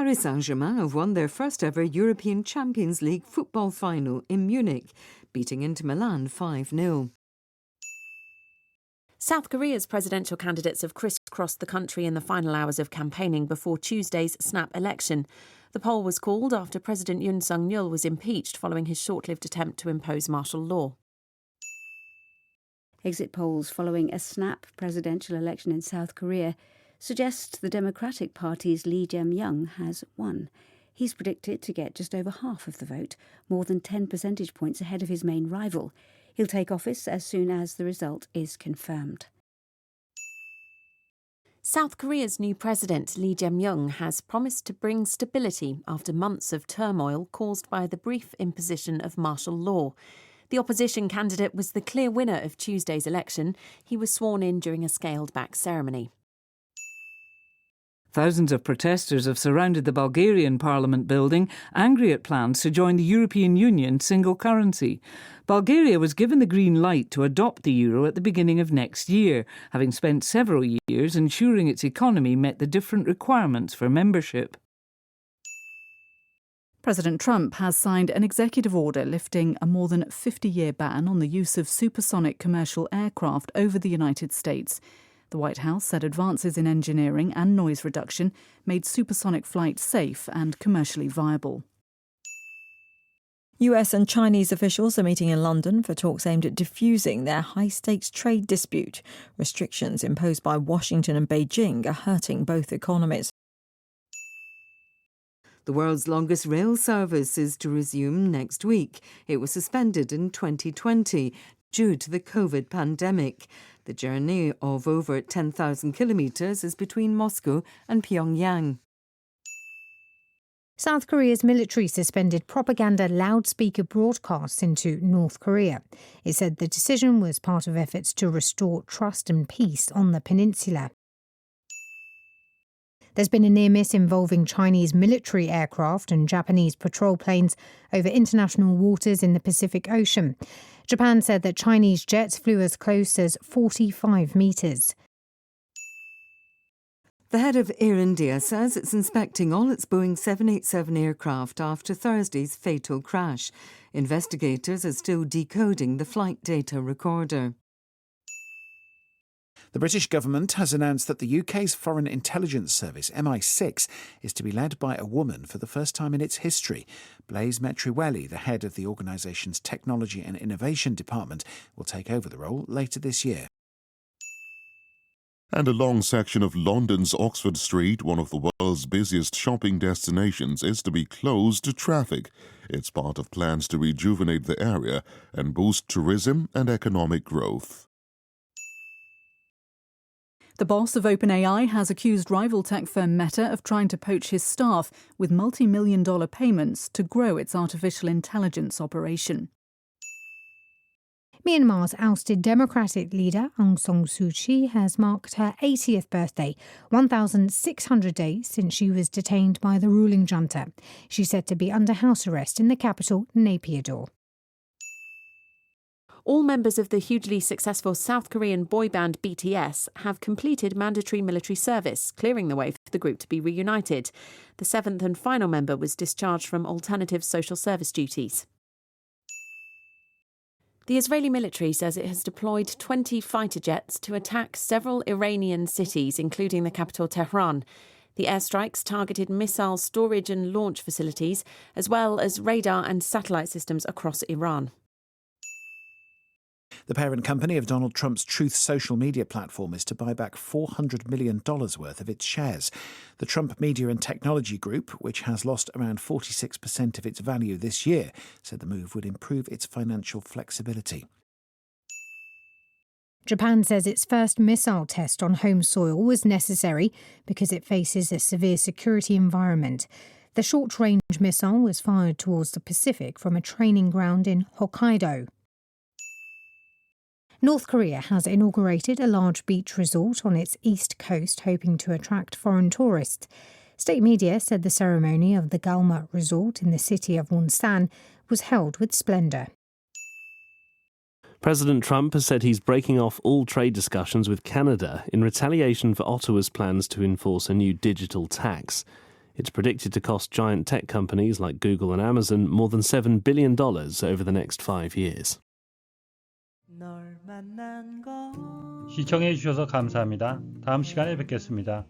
Paris Saint-Germain have won their first ever European Champions League football final in Munich, beating Inter Milan 5-0. South Korea's presidential candidates have crisscrossed the country in the final hours of campaigning before Tuesday's snap election. The poll was called after President Yoon Suk-yeol was impeached following his short-lived attempt to impose martial law. Exit polls following a snap presidential election in South Korea suggest the Democratic Party's Lee Jae-myung has won. He's predicted to get just over half of the vote, more than 10 percentage points ahead of his main rival. He'll take office as soon as the result is confirmed. South Korea's new president, Lee Jae-myung, has promised to bring stability after months of turmoil caused by the brief imposition of martial law. The opposition candidate was the clear winner of Tuesday's election. He was sworn in during a scaled-back ceremony. Thousands of protesters have surrounded the Bulgarian Parliament building, angry at plans to join the European Union single currency. Bulgaria was given the green light to adopt the euro at the beginning of next year, having spent several years ensuring its economy met the different requirements for membership. President Trump has signed an executive order lifting a more than 50-year ban on the use of supersonic commercial aircraft over the United States. The White House said advances in engineering and noise reduction made supersonic flight safe and commercially viable. US and Chinese officials are meeting in London for talks aimed at diffusing their high-stakes trade dispute. Restrictions imposed by Washington and Beijing are hurting both economies. The world's longest rail service is to resume next week. It was suspended in 2020 due to the COVID pandemic. The journey of over 10,000 kilometres is between Moscow and Pyongyang. South Korea's military suspended propaganda loudspeaker broadcasts into North Korea. It said the decision was part of efforts to restore trust and peace on the peninsula. There's been a near miss involving Chinese military aircraft and Japanese patrol planes over international waters in the Pacific Ocean. Japan said that Chinese jets flew as close as 45 metres. The head of Air India says it's inspecting all its Boeing 787 aircraft after Thursday's fatal crash. Investigators are still decoding the flight data recorder. The British government has announced that the UK's Foreign Intelligence Service, MI6, is to be led by a woman for the first time in its history. Blaise Metriweli, the head of the organisation's Technology and Innovation Department, will take over the role later this year. And a long section of London's Oxford Street, one of the world's busiest shopping destinations, is to be closed to traffic. It's part of plans to rejuvenate the area and boost tourism and economic growth. The boss of OpenAI has accused rival tech firm Meta of trying to poach his staff with multi-million-dollar payments to grow its artificial intelligence operation. Myanmar's ousted democratic leader Aung San Suu Kyi has marked her 80th birthday, 1,600 days since she was detained by the ruling junta. She's said to be under house arrest in the capital, Naypyidaw. All members of the hugely successful South Korean boy band BTS have completed mandatory military service, clearing the way for the group to be reunited. The seventh and final member was discharged from alternative social service duties. The Israeli military says it has deployed 20 fighter jets to attack several Iranian cities, including the capital Tehran. The airstrikes targeted missile storage and launch facilities, as well as radar and satellite systems across Iran. The parent company of Donald Trump's Truth social media platform is to buy back $400 million worth of its shares. The Trump Media and Technology Group, which has lost around 46% of its value this year, said the move would improve its financial flexibility. Japan says its first missile test on home soil was necessary because it faces a severe security environment. The short-range missile was fired towards the Pacific from a training ground in Hokkaido. North Korea has inaugurated a large beach resort on its east coast, hoping to attract foreign tourists. State media said the ceremony of the Galma resort in the city of Wonsan was held with splendour. President Trump has said he's breaking off all trade discussions with Canada in retaliation for Ottawa's plans to enforce a new digital tax. It's predicted to cost giant tech companies like Google and Amazon more than $7 billion over the next 5 years. 시청해 주셔서 감사합니다. 다음 시간에 뵙겠습니다.